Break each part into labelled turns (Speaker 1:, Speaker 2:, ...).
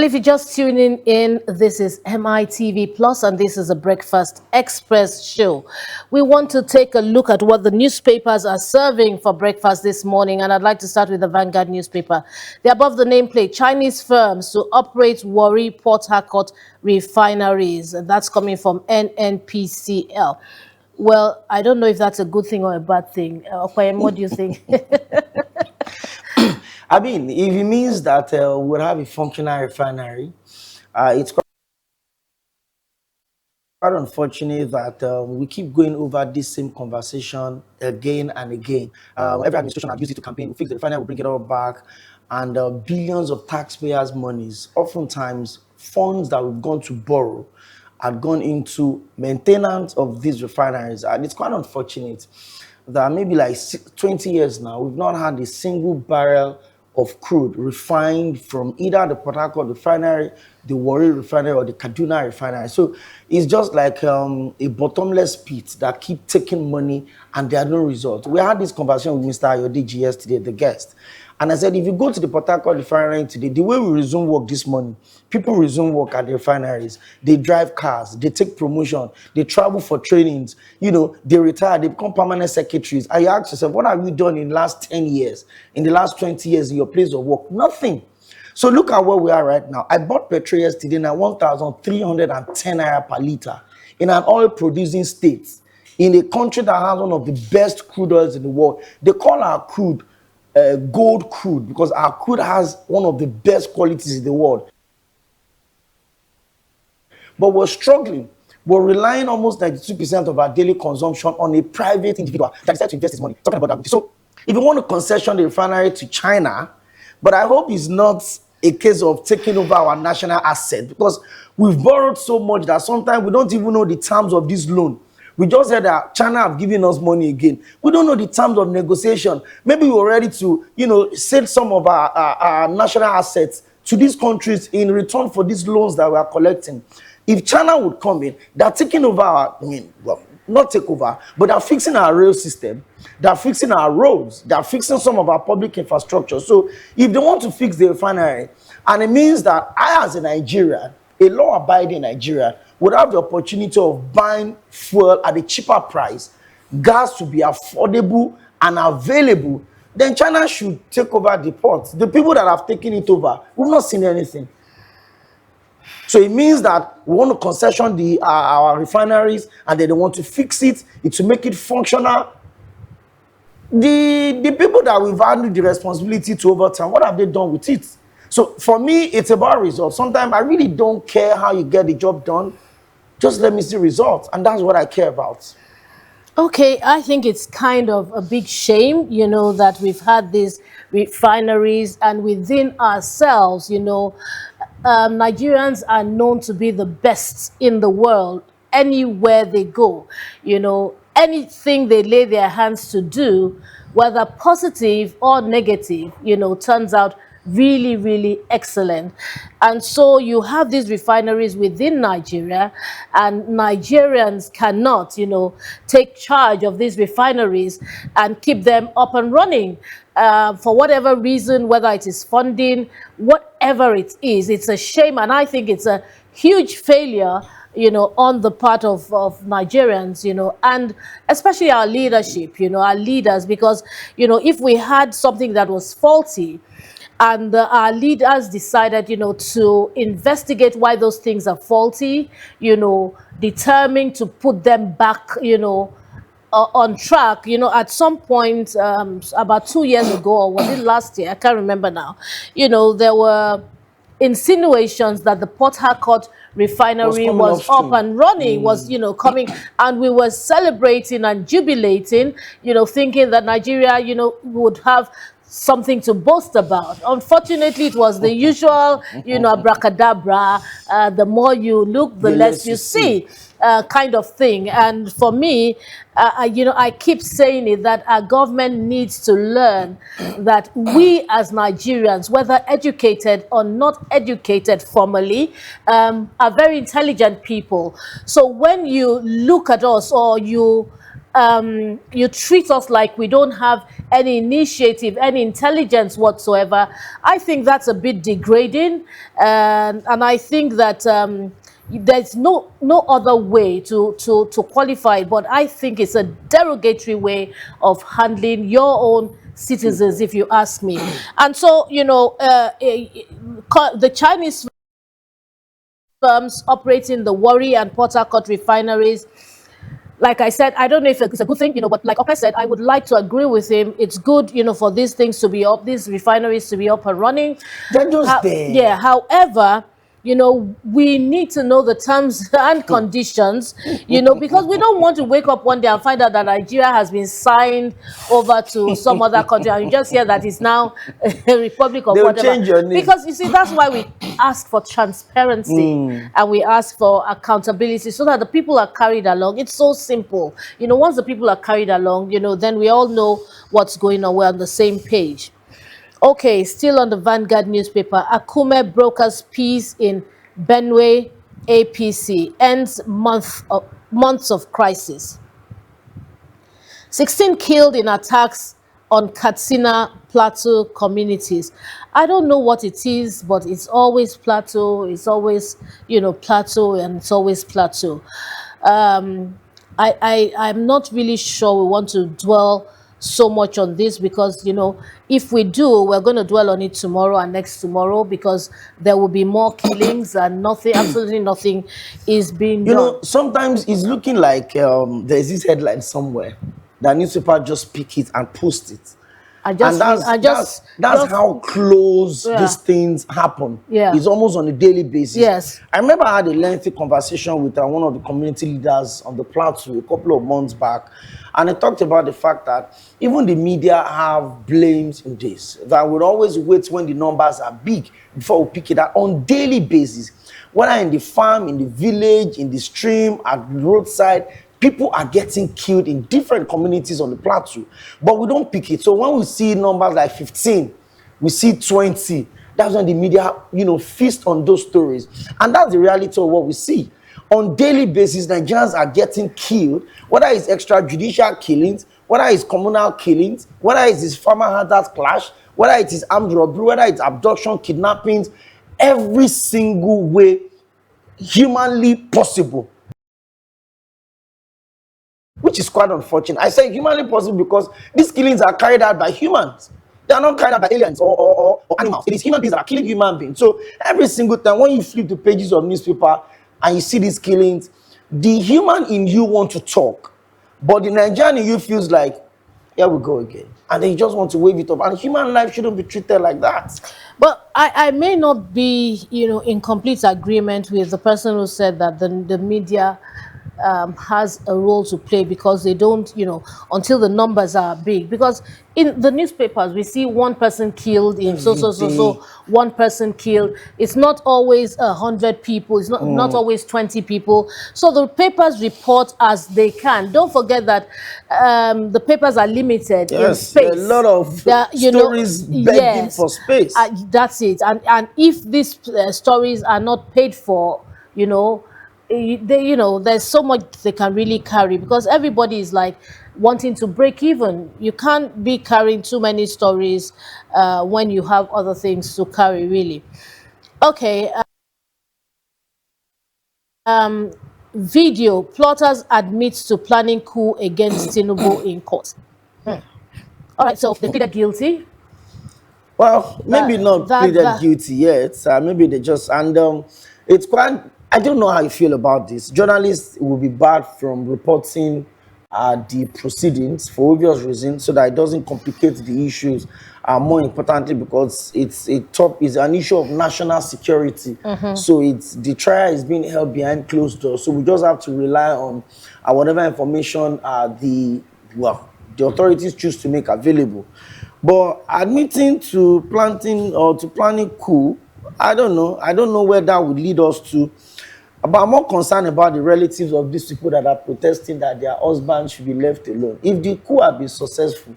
Speaker 1: Well, if you're just tuning in, this is MITV Plus, and this is a Breakfast Express show. We want to take a look at what the newspapers are serving for breakfast this morning, and I'd like to start with the Vanguard newspaper. The above the nameplate, Chinese firms to operate Warri Port Harcourt refineries. And that's coming from NNPCL. Well, I don't know if that's a good thing or a bad thing. Okoyemi, what do you think?
Speaker 2: I mean, if it means that we'll have a functional refinery, it's quite unfortunate that we keep going over this same conversation again and again. Every administration has used it to campaign. We fix the refinery, we bring it all back, and billions of taxpayers' monies, oftentimes funds that we've gone to borrow, had gone into maintenance of these refineries, and it's quite unfortunate that maybe like 20 years now, we've not had a single barrel of crude refined from either the Port Harcourt refinery, the Warri refinery, or the Kaduna refinery. So it's just like a bottomless pit that keep taking money and there are no results. We had this conversation with Mr. Ayodeji yesterday, the guest. And I said, if you go to the Port Harcourt refinery today, the way we resume work this morning, people resume work at the refineries. They drive cars, they take promotion, they travel for trainings, they retire, they become permanent secretaries. And you ask yourself, what have you done in the last 10 years, in the last 20 years in your place of work? Nothing. So look at where we are right now. I bought petrol yesterday now 1,310 naira per liter in an oil-producing state, in a country that has one of the best crude oils in the world. They call our crude gold crude because our crude has one of the best qualities in the world. But we're struggling. We're relying almost 92% of our daily consumption on a private individual that decides to invest his money. Talking about that. So if you want to concession the refinery to China, but I hope it's not a case of taking over our national asset, because we've borrowed so much that sometimes we don't even know the terms of this loan. We just heard that China have given us money again. We don't know the terms of negotiation. Maybe we're ready to, sell some of our national assets to these countries in return for these loans that we are collecting. If China would come in, they're taking over not take over, but they're fixing our rail system. They're fixing our roads. They're fixing some of our public infrastructure. So if they want to fix the refinery, and it means that I, as a Nigerian, a law-abiding Nigerian, would have the opportunity of buying fuel at a cheaper price, gas to be affordable and available, then China should take over the ports. The people that have taken it over, we've not seen anything. So it means that we want to concession our refineries, and then they want to fix it to make it functional. The people that we've handed the responsibility to over time, what have they done with it? So for me, it's about results. Sometimes I really don't care how you get the job done. Just let me see results, and that's what I care about.
Speaker 1: Okay, I think it's kind of a big shame, that we've had these refineries, and within ourselves, Nigerians are known to be the best in the world anywhere they go. Anything they lay their hands to do, whether positive or negative, turns out really, really excellent. And so you have these refineries within Nigeria, and Nigerians cannot, take charge of these refineries and keep them up and running. For whatever reason, whether it is funding, whatever it is, it's a shame. And I think it's a huge failure, on the part of Nigerians, and especially our leadership, our leaders, because, if we had something that was faulty, and our leaders decided, to investigate why those things are faulty, determined to put them back, on track, at some point, about 2 years ago, or was it last year? I can't remember now. There were insinuations that the Port Harcourt refinery was up and running, was, coming, and we were celebrating and jubilating, thinking that Nigeria, would have something to boast about. Unfortunately, it was the usual, abracadabra, the more you look, the less you see. Kind of thing. And for me, I keep saying it, that our government needs to learn that we as Nigerians, whether educated or not educated formally, are very intelligent people. So when you look at us, or you you treat us like we don't have any initiative, any intelligence whatsoever. I think that's a bit degrading, and I think that there's no other way to qualify it. But I think it's a derogatory way of handling your own citizens, if you ask me. And so, the Chinese firms operating the Warri and Port Harcourt refineries, like I said, I don't know if it's a good thing, but like I said, I would like to agree with him. It's good, for these things to be up, these refineries to be up and running.
Speaker 2: They're just there.
Speaker 1: Yeah, however, we need to know the terms and conditions, because we don't want to wake up one day and find out that Nigeria has been signed over to some other country, and you just hear that it's now a republic of
Speaker 2: They'll
Speaker 1: whatever.
Speaker 2: change your name.
Speaker 1: Because you see, that's why we ask for transparency and we ask for accountability, so that the people are carried along. It's so simple. Once the people are carried along, then we all know what's going on. We're on the same page. Okay, still on the Vanguard newspaper, Akume brokers peace in Benue APC, ends months of crisis. 16 killed in attacks on Katsina Plateau communities. I don't know what it is, but it's always Plateau, it's always, Plateau, and it's always Plateau. I'm not really sure we want to dwell so much on this, because if we do, we're going to dwell on it tomorrow and next tomorrow, because there will be more killings and absolutely nothing is being done.
Speaker 2: Sometimes it's looking like there's this headline somewhere, the newspaper just pick it and post it. And that's how close these things happen.
Speaker 1: Yeah.
Speaker 2: It's almost on a daily basis.
Speaker 1: Yes.
Speaker 2: I remember I had a lengthy conversation with one of the community leaders on the Plateau a couple of months back, and I talked about the fact that even the media have blames in this, that would always wait when the numbers are big before we pick it up on daily basis. Whether in the farm, in the village, in the stream, at the roadside, people are getting killed in different communities on the Plateau, but we don't pick it. So when we see numbers like 15, we see 20, that's when the media, feast on those stories. And that's the reality of what we see. On daily basis, Nigerians are getting killed, whether it's extrajudicial killings, whether it's communal killings, whether it's this farmer hunters clash, whether it is armed robbery, whether it's abduction, kidnappings, every single way humanly possible. Which is quite unfortunate. I say humanly possible because these killings are carried out by humans. They are not carried out by aliens or animals. It is human beings that are killing human beings. So every single time when you flip the pages of newspaper and you see these killings, the human in you want to talk, but the Nigerian in you feels like, here we go again. And then you just want to wave it up. And human life shouldn't be treated like that.
Speaker 1: But I may not be, in complete agreement with the person who said that the media has a role to play, because they don't, until the numbers are big. Because in the newspapers, we see one person killed in so, one person killed. It's not always 100 people. It's not always 20 people. So the papers report as they can. Don't forget that the papers are limited in space.
Speaker 2: A lot of stories begging for space.
Speaker 1: That's it. And if these stories are not paid for, there's so much they can really carry, because everybody is like wanting to break even. You can't be carrying too many stories when you have other things to carry, really. Okay. Video, plotters admit to planning coup against Tinubu in court. All right, so they pleaded guilty.
Speaker 2: Well, maybe not pleaded guilty yet. Maybe they just, and it's quite, I don't know how you feel about this. Journalists will be barred from reporting the proceedings for obvious reasons, so that it doesn't complicate the issues. More importantly, because it's an issue of national security. So the trial is being held behind closed doors. So we just have to rely on whatever information the authorities choose to make available. But admitting to planning coup, I don't know. I don't know where that would lead us to. But I'm more concerned about the relatives of these people that are protesting that their husbands should be left alone. If the coup had been successful,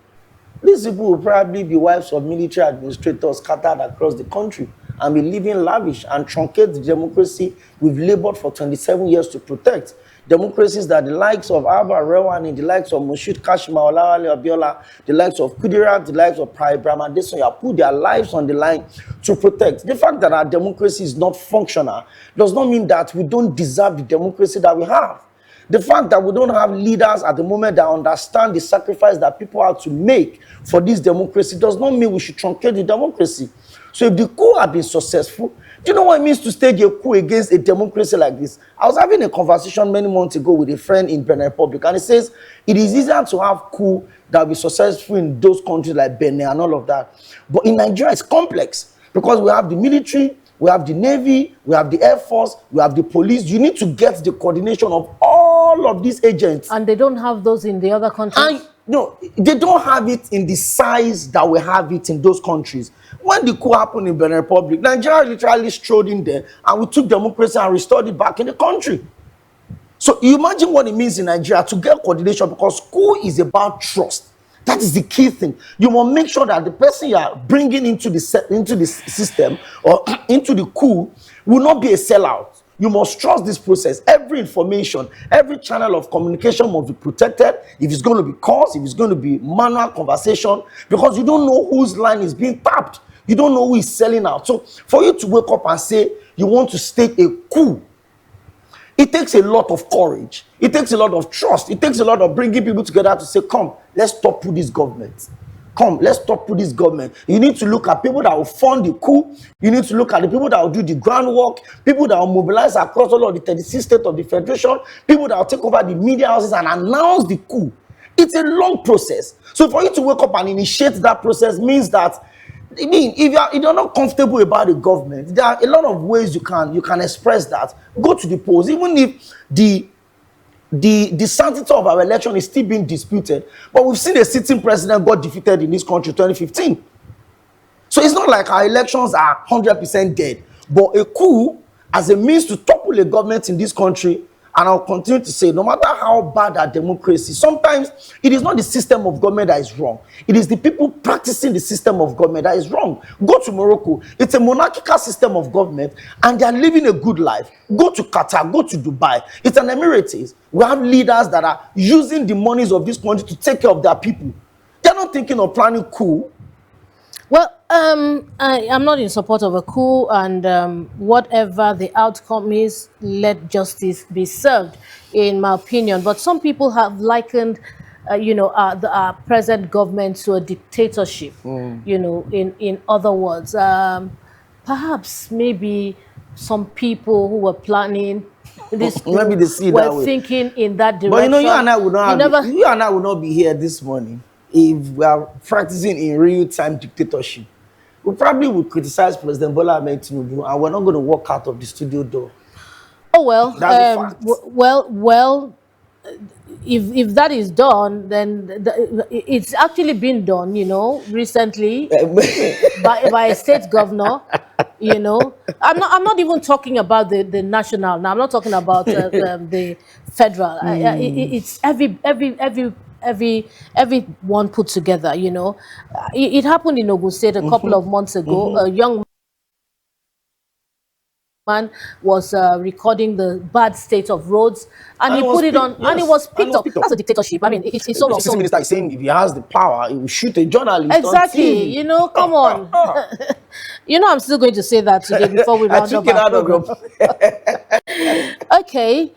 Speaker 2: these people will probably be wives of military administrators scattered across the country and be living lavish and truncate the democracy we've labored for 27 years to protect. democracies that the likes of Alba Rewani, the likes of Moshood Kashima, Olawale Abiola, the likes of Kudirat, the likes of Pai Brahma Adesanya put their lives on the line to protect. The fact that our democracy is not functional does not mean that we don't deserve the democracy that we have. The fact that we don't have leaders at the moment that understand the sacrifice that people have to make for this democracy does not mean we should truncate the democracy. So if the coup had been successful, do you know what it means to stage a coup against a democracy like this? I was having a conversation many months ago with a friend in Benin Republic, and he says it is easier to have coup that will be successful in those countries like Benin and all of that. But in Nigeria, it's complex because we have the military, we have the Navy, we have the Air Force, we have the police. You need to get the coordination of all of these agents.
Speaker 1: And they don't have those in the other countries?
Speaker 2: And no, they don't have it in the size that we have it in those countries. When the coup happened in Benin Republic, Nigeria literally strode in there and we took democracy and restored it back in the country. So you imagine what it means in Nigeria to get coordination, because coup is about trust. That is the key thing. You must make sure that the person you are bringing into the system or into the coup will not be a sellout. You must trust this process. Every information, every channel of communication must be protected. If it's going to be calls, if it's going to be manual conversation, because you don't know whose line is being tapped. You don't know who is selling out. So for you to wake up and say you want to stage a coup, it takes a lot of courage. It takes a lot of trust. It takes a lot of bringing people together to say, come, let's topple this government. Come, let's topple this government. You need to look at people that will fund the coup. You need to look at the people that will do the groundwork, people that will mobilize across all of the 36 states of the Federation, people that will take over the media houses and announce the coup. It's a long process. So for you to wake up and initiate that process means that, I mean, if you're not comfortable about the government, there are a lot of ways you can express that. Go to the polls, even if the sanctity of our election is still being disputed. But we've seen a sitting president got defeated in this country in 2015. So it's not like our elections are 100% dead. But a coup as a means to topple a government in this country, and I'll continue to say, no matter how bad our democracy, sometimes it is not the system of government that is wrong. It is the people practicing the system of government that is wrong. Go to Morocco. It's a monarchical system of government, and they are living a good life. Go to Qatar. Go to Dubai. It's an Emirates. We have leaders that are using the monies of this country to take care of their people. They're not thinking of planning coup.
Speaker 1: Well, I'm not in support of a coup, and whatever the outcome is, let justice be served, in my opinion. But some people have likened, our present government to a dictatorship. In other words, perhaps maybe some people who were planning this coup
Speaker 2: Maybe they see
Speaker 1: were
Speaker 2: that way.
Speaker 1: thinking in that direction.
Speaker 2: But you and I would not be here this morning if we are practicing in real-time dictatorship. We probably would criticize President Bola Ahmed Tinubu, and we're not going to walk out of the studio door.
Speaker 1: Oh well,
Speaker 2: That's a fact.
Speaker 1: well. If that is done, then it's actually been done. Recently by a state governor. I'm not even talking about the national. Now I'm not talking about the federal. It's everyone put together. It happened in Ogun State a couple of months ago. A young man was recording the bad state of roads, and he put it on, and it was picked up. That's a dictatorship. I mean, it's so.
Speaker 2: The minister is saying if he has the power, he will shoot a journalist.
Speaker 1: Exactly. Come on. I'm still going to say that today before we round up our program. Okay.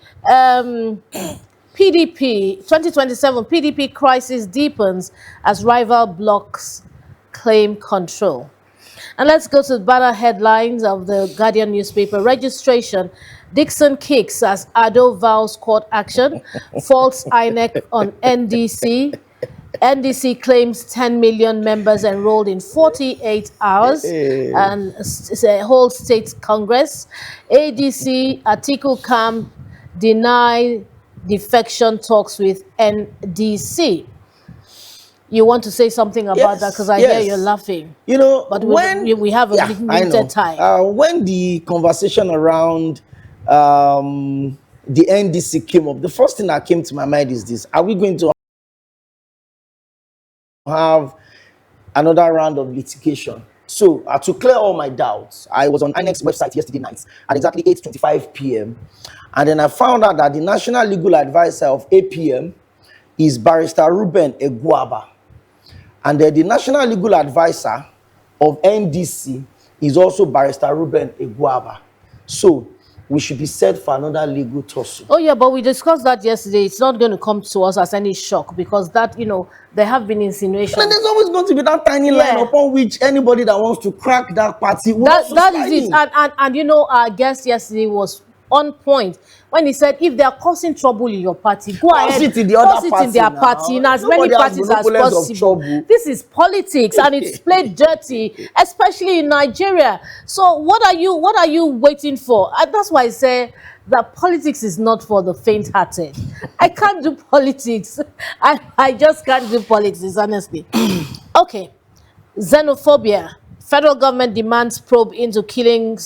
Speaker 1: PDP 2027 PDP crisis deepens as rival blocs claim control. And let's go to the banner headlines of the Guardian newspaper. Registration. Dixon kicks as Ado vows court action. Faults INEC on NDC. NDC claims 10 million members enrolled in 48 hours and a whole state congress. ADC Atiku camp deny defection talks with NDC. You want to say something about that? Because I hear you're laughing. But we have a limited time.
Speaker 2: When the conversation around the NDC came up, the first thing that came to my mind is this: are we going to have another round of litigation So to clear all my doubts, I was on INEC's website yesterday night at exactly 8:25 p.m. And then I found out that the National Legal Advisor of APM is Barrister Ruben Eguaba. And then the National Legal Advisor of NDC is also Barrister Ruben Eguaba. So we should be set for another legal tussle.
Speaker 1: Oh yeah, but we discussed that yesterday. It's not going to come to us as any shock because that, there have been insinuations.
Speaker 2: And there's always going to be that tiny line upon which anybody that wants to crack that party will
Speaker 1: that is it. And our guest yesterday was on point when he said if they are causing trouble in your party, go ahead,
Speaker 2: cause it in
Speaker 1: their party in as many parties as possible. This is politics and it's played dirty, especially in Nigeria. So what are you waiting for? And that's why I say that politics is not for the faint-hearted. I can't do politics. I just can't do politics, honestly. Okay. Xenophobia. Federal government demands probe into killing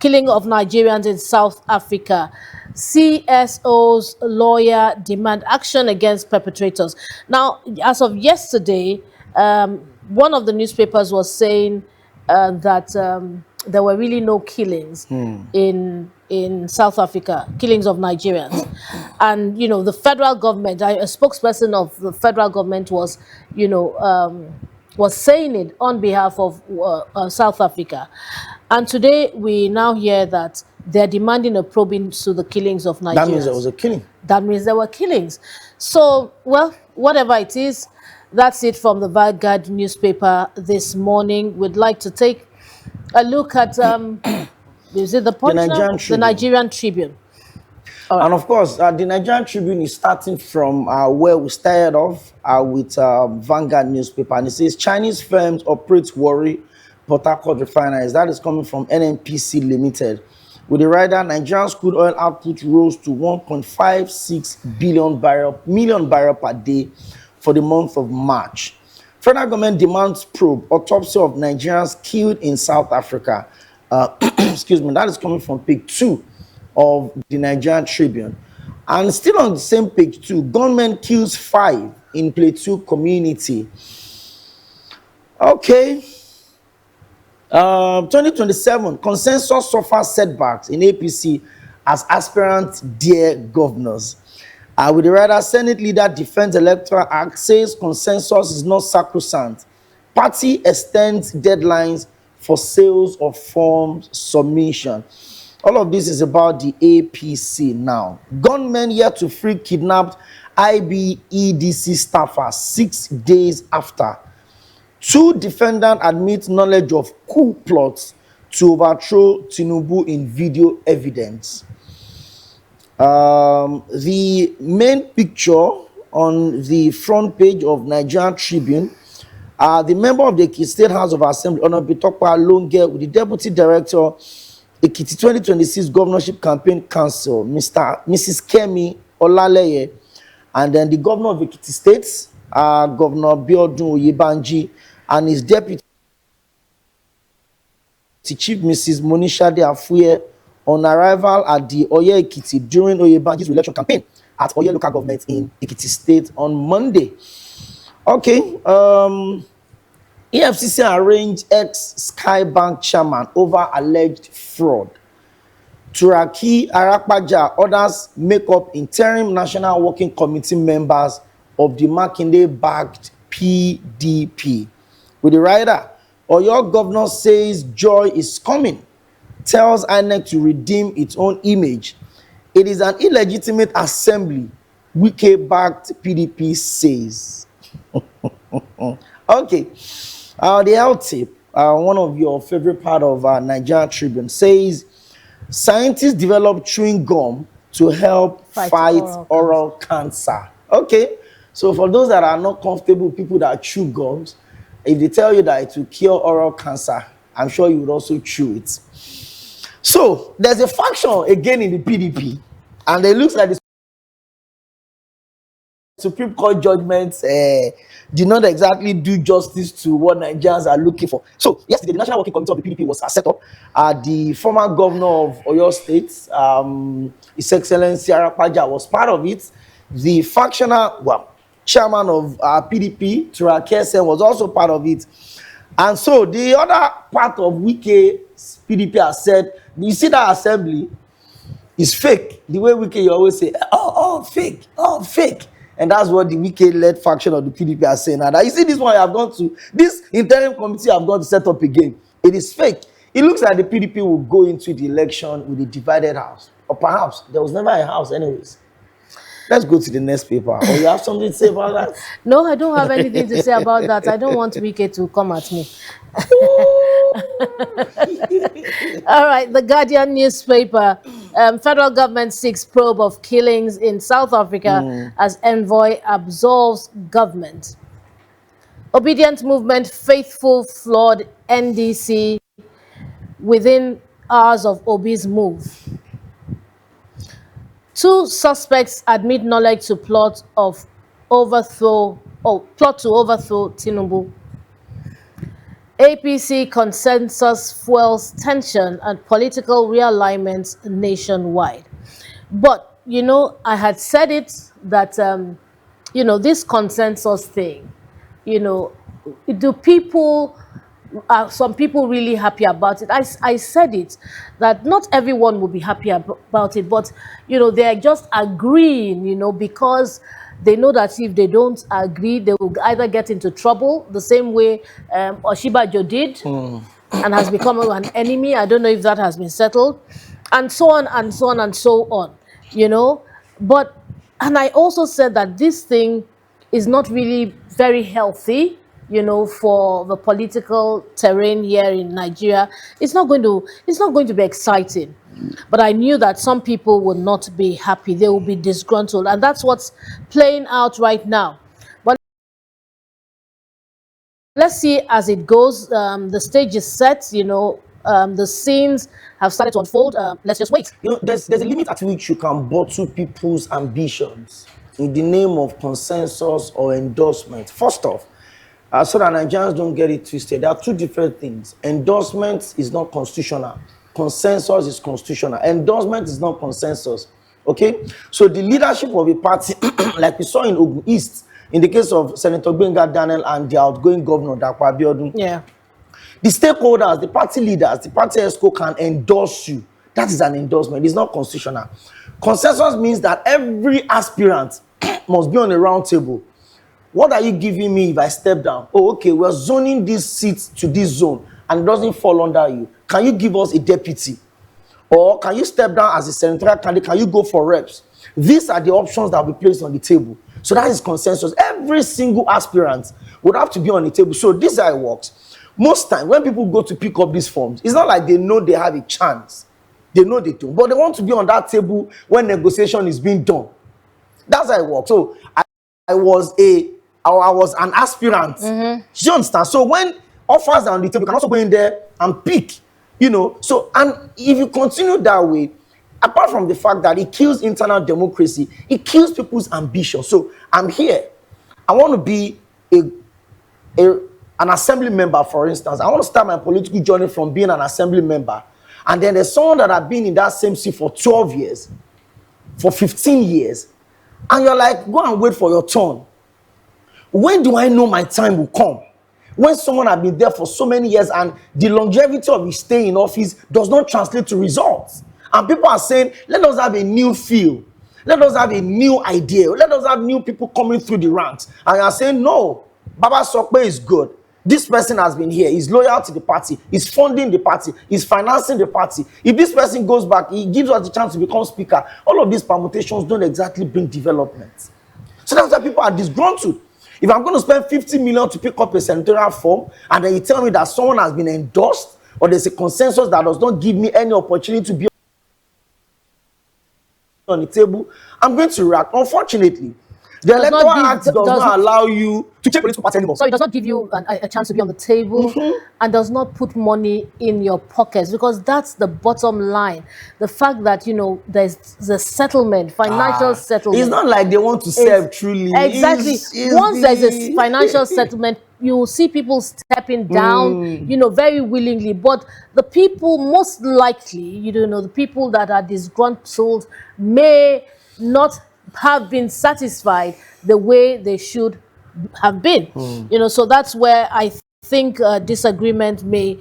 Speaker 1: of Nigerians in South Africa. CSO's lawyer demand action against perpetrators. Now, as of yesterday, one of the newspapers was saying that there were really no killings in South Africa, killings of Nigerians. And, the federal government, a spokesperson of the federal government was, was saying it on behalf of South Africa. And today we now hear that they're demanding a probe into the killings of Nigerians.
Speaker 2: That means there was a killing.
Speaker 1: That means there were killings. So, well, whatever it is, that's it from the Vanguard newspaper this morning. We'd like to take a look at, is it the Nigerian Tribune.
Speaker 2: Right. And of course, the Nigerian Tribune is starting from where we started off with Vanguard newspaper. And it says, Chinese firms operate Warri Port Harcourt refineries. That is coming from NNPC Limited. With the rider, Nigeria's crude oil output rose to 1.56 million barrel per day for the month of March. Federal government demands probe autopsy of Nigerians killed in South Africa. Excuse me, that is coming from page 2 of the Nigerian Tribune. And still on the same page 2, gunman kills 5 in Plateau community. Okay. 2027, consensus suffers setbacks in APC as aspirants dare governors. With the rider, Senate leader defends Electoral Act, says consensus is not sacrosanct. Party extends deadlines for sales of forms submission. All of this is about the APC now. Gunmen yet to free kidnapped IBEDC staffer 6 days after. 2 defendants admit knowledge of coup plots to overthrow Tinubu in video evidence. The main picture on the front page of Nigerian Tribune, the member of the Ekiti State House of Assembly, Honorable Tokpa Longe, with the Deputy Director, Ekiti 2026 Governorship Campaign Council, Mrs. Kemi Olaleye, and then the Governor of Ekiti State, Governor Biodun Oyebanji, and his Deputy Chief Mrs. Monisha De Afuye, on arrival at the Oye Ekiti during Oyebanji's election campaign at Oye local government in Ekiti State on Monday. Okay, EFCC arranged ex-Sky Bank chairman over alleged fraud. Turaki Arakpaja orders make up interim National Working Committee members of the Makinde-backed PDP. With the rider, Oyo governor says joy is coming, tells INEC to redeem its own image. It is an illegitimate assembly, Wike-backed PDP says. Okay. The health tip, one of your favorite part of Nigerian Tribune, says scientists develop chewing gum to help fight oral cancer. Okay, so for those that are not comfortable, people that chew gums, if they tell you that it will cure oral cancer, I'm sure you would also chew it. So there's a faction again in the PDP, and it looks like the Supreme Court judgments did not exactly do justice to what Nigerians are looking for. So yesterday, the National Working Committee of the PDP was set up. The former governor of Oyo State, His Excellency Arakpaja, was part of it. The factional, chairman of PDP, Turaki Esen, was also part of it. And so the other part of Wike's PDP has said, you see that assembly is fake. The way Wike, you always say, fake, fake. And that's what the Wike-led faction of the PDP are saying. And you see this one I have gone to, this interim committee I've gone to set up again. It is fake. It looks like the PDP will go into the election with a divided house. Or perhaps there was never a house anyways. Let's go to the next paper. Or you have something to say about that?
Speaker 1: No, I don't have anything to say about that. I don't want Wike to come at me. All right, the Guardian newspaper. Federal government seeks probe of killings in South Africa as envoy absolves government. Obedient movement, faithful flawed NDC within hours of Obi's move. 2 suspects admit knowledge to plot to overthrow Tinubu. APC consensus fuels tension and political realignment nationwide. But, you know, I had said it that, you know, this consensus thing, you know, do people, are some people really happy about it? I said it, that not everyone will be happy about it, but, you know, they're just agreeing, you know, because they know that if they don't agree, they will either get into trouble, the same way Oshibajo did, and has become an enemy. I don't know if that has been settled, and so on and so on and so on, you know. But, and I also said that this thing is not really very healthy, you know, for the political terrain here in Nigeria. It's not going to be exciting. But I knew that some people would not be happy. They will be disgruntled. And that's what's playing out right now. But let's see as it goes. The stage is set, you know. The scenes have started to unfold. Let's just wait.
Speaker 2: You know, there's a limit at which you can bottle people's ambitions in the name of consensus or endorsement. First off, so that Nigerians don't get it twisted, there are 2 different things. Endorsement is not constitutional. Consensus is constitutional. Endorsement is not consensus. Okay? So the leadership of a party, like we saw in Ogun East, in the case of Senator Gbenga Daniel and the outgoing governor, Dapo Abiodun,
Speaker 1: yeah,
Speaker 2: the stakeholders, the party leaders, the party ESCO can endorse you. That is an endorsement. It's not constitutional. Consensus means that every aspirant must be on a round table. What are you giving me if I step down? Oh, okay, we're zoning this seat to this zone and it doesn't fall under you. Can you give us a deputy? Or can you step down as a senatorial candidate? Can you go for reps? These are the options that we placed on the table. So that is consensus. Every single aspirant would have to be on the table. So this is how it works. Most times when people go to pick up these forms, it's not like they know they have a chance. They know they don't. But they want to be on that table when negotiation is being done. That's how it works. So I was an aspirant. Do you understand? So when offers are on the table, you can also go in there and pick, you know. So, and if you continue that way, apart from the fact that it kills internal democracy, it kills people's ambition. So I'm here. I want to be an assembly member, for instance. I want to start my political journey from being an assembly member. And then there's someone that has been in that same seat for 12 years, for 15 years. And you're like, go and wait for your turn. When do I know my time will come? When someone has been there for so many years and the longevity of his stay in office does not translate to results. And people are saying, let us have a new feel. Let us have a new idea. Let us have new people coming through the ranks. And you are saying, no, Baba Sokpe is good. This person has been here. He's loyal to the party. He's funding the party. He's financing the party. If this person goes back, he gives us the chance to become speaker. All of these permutations don't exactly bring development. So that's why people are disgruntled. If I'm going to spend 50 million to pick up a senatorial form, and then you tell me that someone has been endorsed, or there's a consensus that does not give me any opportunity to be on the table, I'm going to react. Unfortunately, the Electoral Act does not allow you to check political party anymore.
Speaker 1: So it does not give you a chance to be on the table and does not put money in your pockets, because that's the bottom line. The fact that, you know, there's the settlement, financial settlement.
Speaker 2: It's not like they want to serve truly.
Speaker 1: Exactly. Once there's a financial settlement, you will see people stepping down, you know, very willingly. But the people most likely, you know, the people that are disgruntled may not have been satisfied the way they should have been. You know, so that's where I think disagreement may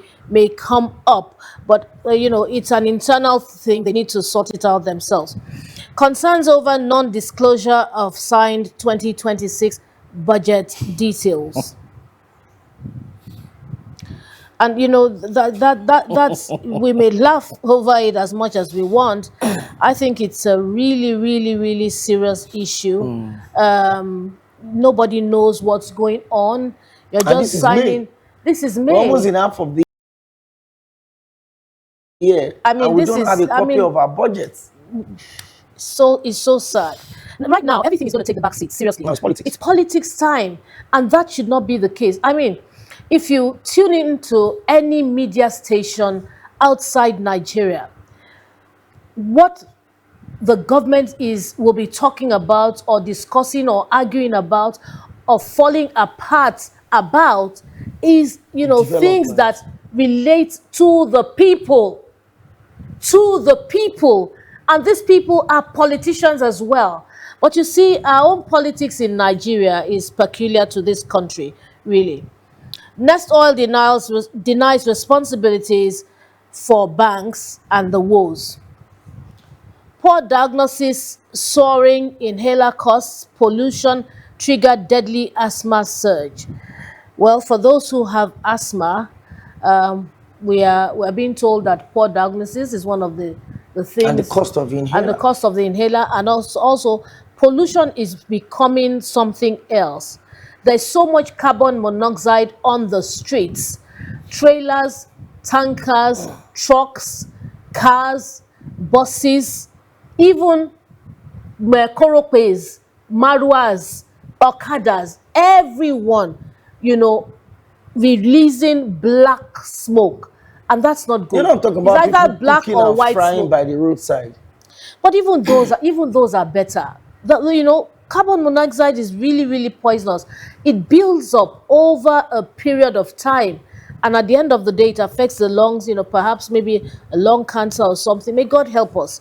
Speaker 1: come up, but it's an internal thing. They need to sort it out themselves. Concerns over non-disclosure of signed 2026 budget details. And that's we may laugh over it as much as we want. I think it's a really, really, really serious issue. Nobody knows what's going on. You're
Speaker 2: And
Speaker 1: just signing. This is May.
Speaker 2: almost in half of the year.
Speaker 1: I mean,
Speaker 2: and we
Speaker 1: this
Speaker 2: don't
Speaker 1: is-
Speaker 2: have a
Speaker 1: I
Speaker 2: copy
Speaker 1: mean-
Speaker 2: of our budget.
Speaker 1: So it's so sad. Right now, everything is going to take the back seat. Seriously,
Speaker 2: No, it's politics.
Speaker 1: It's politics time, and that should not be the case. I mean, if you tune into any media station outside Nigeria, what the government will be talking about or discussing or arguing about or falling apart about is things
Speaker 2: Development.
Speaker 1: that relate to the people, and these people are politicians as well. But you see, our own politics in Nigeria is peculiar to this country, really. Nest Oil denies responsibilities for banks and the woes. Poor diagnosis, soaring inhaler costs, pollution triggered deadly asthma surge. Well, for those who have asthma, we're being told that poor diagnosis is one of the things,
Speaker 2: And the cost of the
Speaker 1: and the
Speaker 2: inhaler.
Speaker 1: cost of the inhaler, and also pollution is becoming something else. There's so much carbon monoxide on the streets. Trailers, tankers, trucks, cars, buses, even Koropes, Maruas, Okadas, everyone, releasing black smoke. And that's not good.
Speaker 2: You're not talking about
Speaker 1: it's either
Speaker 2: people
Speaker 1: black
Speaker 2: cooking
Speaker 1: or
Speaker 2: and
Speaker 1: white
Speaker 2: frying
Speaker 1: smoke.
Speaker 2: by the roadside.
Speaker 1: But even those are better. Carbon monoxide is really, really poisonous. It builds up over a period of time, and at the end of the day, it affects the lungs. Perhaps maybe a lung cancer or something. May God help us.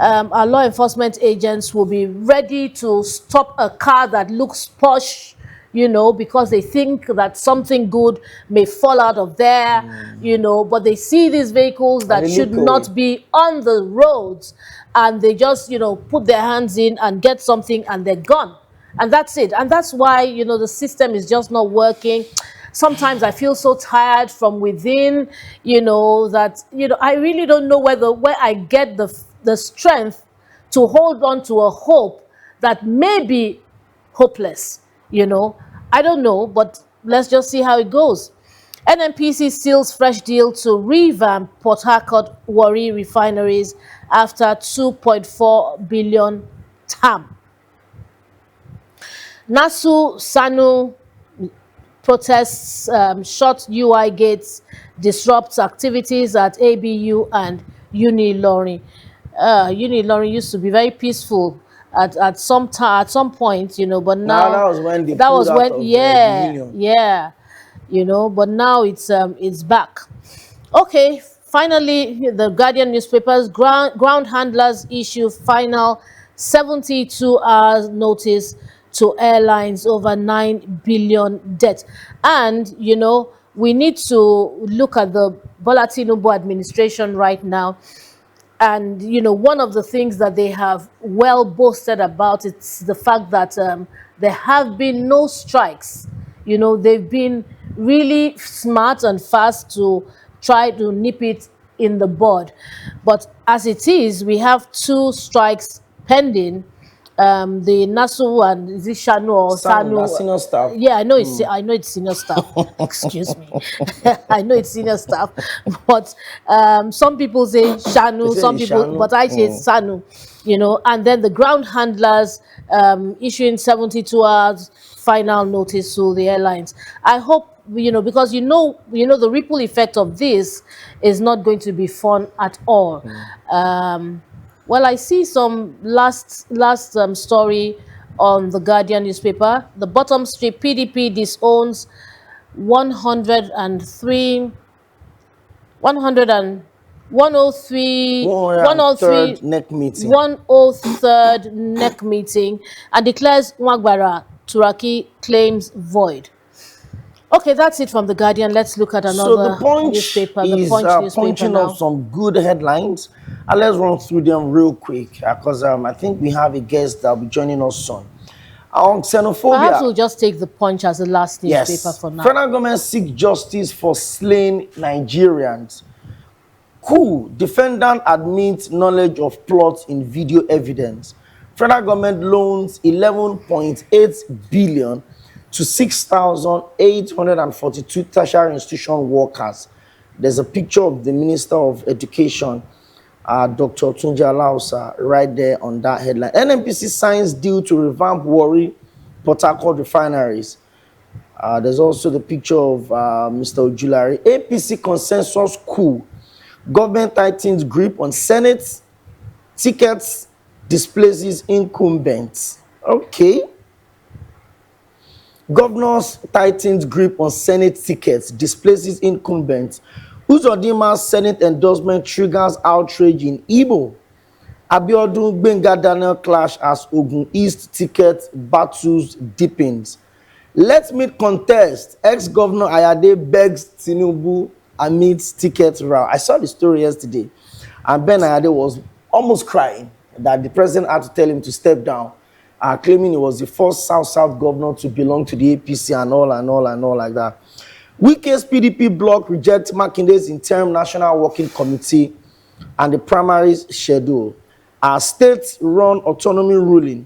Speaker 1: Our law enforcement agents will be ready to stop a car that looks posh, because they think that something good may fall out of there, but they see these vehicles that
Speaker 2: they
Speaker 1: should
Speaker 2: look
Speaker 1: not
Speaker 2: away.
Speaker 1: be on the roads, and they just, put their hands in and get something and they're gone. And that's it. And that's why, the system is just not working. Sometimes I feel so tired from within, that, I really don't know where I get the strength to hold on to a hope that may be hopeless. I don't know, but let's just see how it goes. NNPC seals fresh deal to revamp Port Harcourt Warri refineries after 2.4 billion TAM. NASU SANU protests shut UI gates, disrupts activities at ABU and Unilorin. Unilorin used to be very peaceful at some point, but now
Speaker 2: That was when they pulled out of the union.
Speaker 1: but now it's back. Okay, finally, the Guardian newspapers ground handlers issue final 72 hours notice to airlines over 9 billion debt. And we need to look at the Bola Tinubu administration right now. And one of the things that they have well boasted about, it's the fact that there have been no strikes. They've been really smart and fast to try to nip it in the bud. But as it is, we have 2 strikes pending. The NASU and is it Shanu or
Speaker 2: SANU,
Speaker 1: Sanu?
Speaker 2: that's senior staff.
Speaker 1: Yeah, I know it's senior staff. Excuse me. I know it's senior staff, but some people say Shanu,
Speaker 2: They say
Speaker 1: some
Speaker 2: it's
Speaker 1: people,
Speaker 2: Shanu.
Speaker 1: but I say it's Sanu. And then the ground handlers issuing 72 hours final notice to the airlines. I hope because the ripple effect of this is not going to be fun at all. Well, I see some last story on the Guardian newspaper. The bottom strip: PDP disowns 103
Speaker 2: 103rd neck meeting.
Speaker 1: 103rd neck meeting and declares Nwagbara Turaki claims void. Okay, that's it from The Guardian. Let's look at
Speaker 2: So the
Speaker 1: another
Speaker 2: Punch
Speaker 1: newspaper, the
Speaker 2: is
Speaker 1: Punch newspaper
Speaker 2: punching
Speaker 1: now.
Speaker 2: up some good headlines. And let's run through them real quick because I think we have a guest that will be joining us soon. On
Speaker 1: Perhaps we'll
Speaker 2: xenophobia,
Speaker 1: just take The Punch as the last newspaper
Speaker 2: yes.
Speaker 1: for now.
Speaker 2: Federal government seeks justice for slain Nigerians. Cool. Defendant admits knowledge of plot in video evidence. Federal government loans 11.8 billion to 6,842 tertiary institution workers. There's a picture of the Minister of Education, Dr. Tunji Alausa, right there on that headline. NNPC signs deal to revamp Warri Port Harcourt refineries. There's also the picture of Mr. Ojulari. APC consensus coup. Government tightens grip on Senate tickets, displaces incumbents. Okay. Governors tightens grip on Senate tickets, displaces incumbents. Uzodima's Senate endorsement triggers outrage in Igbo. Abiodun Gbenga Daniel clash as Ogun East ticket battles deepens. Let's meet contest. Ex-Governor Ayade begs Tinubu amidst ticket row. I saw the story yesterday, and Ben Ayade was almost crying that the president had to tell him to step down, claiming he was the first South governor to belong to the APC and all like that. Wike's PDP bloc rejects Makinde's interim National Working Committee and the primaries schedule. Our state-run autonomy ruling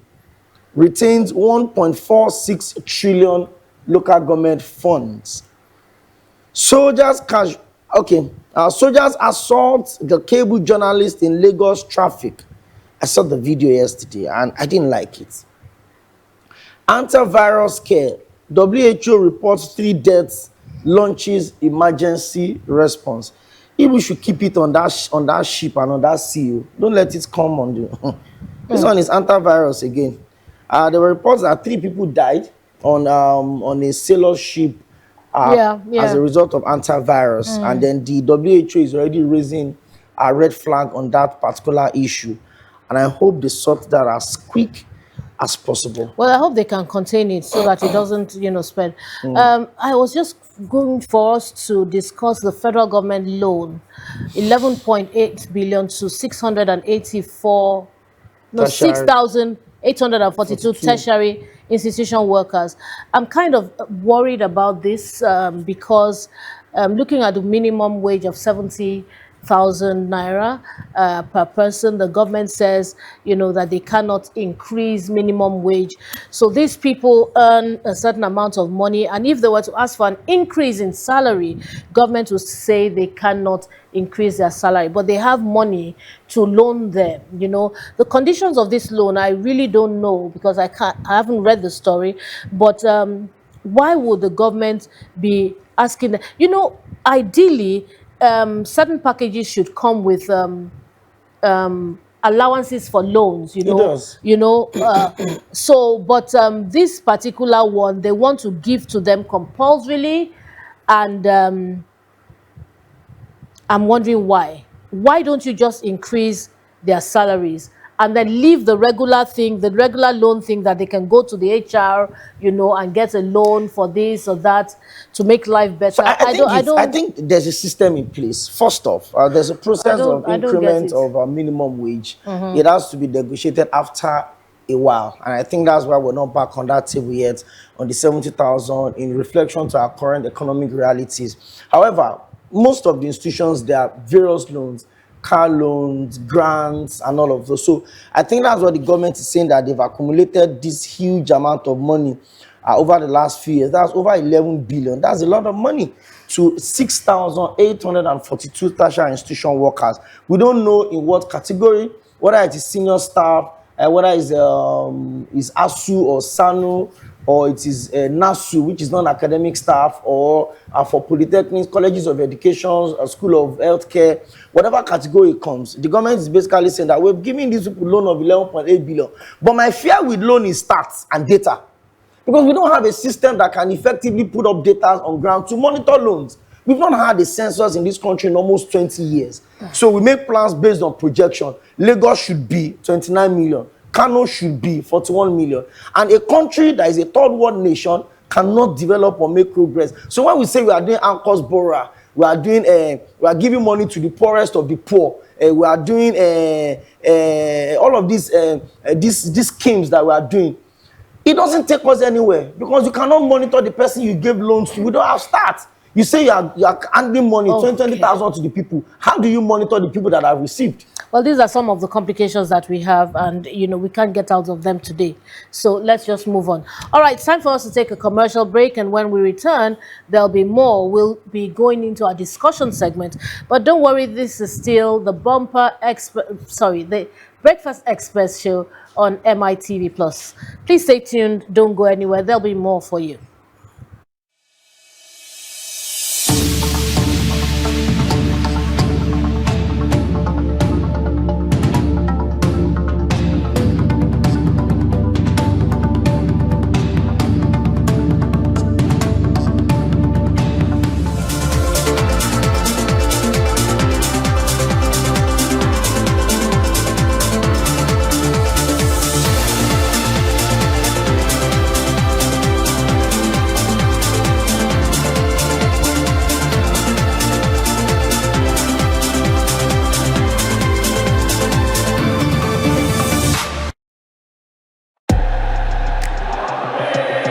Speaker 2: retains 1.46 trillion local government funds. Soldiers assault the cable journalist in Lagos traffic. I saw the video yesterday and I didn't like it. Antivirus care. WHO reports 3 deaths, launches emergency response. If we should keep it on that ship and on that seal, don't let it come on the. This one is antivirus again. There were reports that 3 people died on a sailor ship as a result of antivirus, and then the WHO is already raising a red flag on that particular issue, and I hope they sort that as quick as possible.
Speaker 1: Well, I hope they can contain it so that it doesn't, spread. I was just going for us to discuss the federal government loan, 11.8 billion to 6,842 tertiary institution workers. I'm kind of worried about this because looking at the minimum wage of 70,000 naira per person, the government says, that they cannot increase minimum wage. So these people earn a certain amount of money, and if they were to ask for an increase in salary, government will say they cannot increase their salary, but they have money to loan them. The conditions of this loan, I really don't know because I haven't read the story, but why would the government be asking them? Ideally, certain packages should come with allowances for loans,
Speaker 2: It does.
Speaker 1: but this particular one, they want to give to them compulsorily, and I'm wondering why. Why don't you just increase their salaries and then leave the regular thing, the regular loan thing, that they can go to the HR, and get a loan for this or that to make life better?
Speaker 2: So I think there's a system in place. First off, there's a process of increment of minimum wage. It has to be negotiated after a while, and I think that's why we're not back on that table yet on the 70,000 in reflection to our current economic realities. However, most of the institutions, there are various loans, car loans, grants, and all of those. So I think that's what the government is saying, that they've accumulated this huge amount of money over the last few years. That's over 11 billion. That's a lot of money to 6,842 tertiary institution workers. We don't know in what category, whether it is senior staff, whether it's ASU or SANU, or it is NASU, which is non-academic staff, or for polytechnics, colleges of education, a school of healthcare, whatever category it comes. The government is basically saying that we're giving these people loan of 11.8 billion. But my fear with loan is stats and data. Because we don't have a system that can effectively put up data on ground to monitor loans. We've not had the census in this country in almost 20 years. So we make plans based on projection. Lagos should be 29 million. Kano should be 41 million. And a country that is a third world nation cannot develop or make progress. So when we say we are doing ANCOS Bora, we are doing we are giving money to the poorest of the poor, we are doing all of these schemes that we are doing, it doesn't take us anywhere, because you cannot monitor the person you gave loans to. We don't have stats. You say you are handing money,
Speaker 1: Okay.
Speaker 2: 20,000 to the people. How do you monitor the people that have received?
Speaker 1: Well, these are some of the complications that we have, and we can't get out of them today. So let's just move on. All right, it's time for us to take a commercial break, and when we return, there'll be more. We'll be going into our discussion segment. But don't worry, this is still the the Breakfast Express show on MITV Plus. Please stay tuned. Don't go anywhere. There'll be more for you.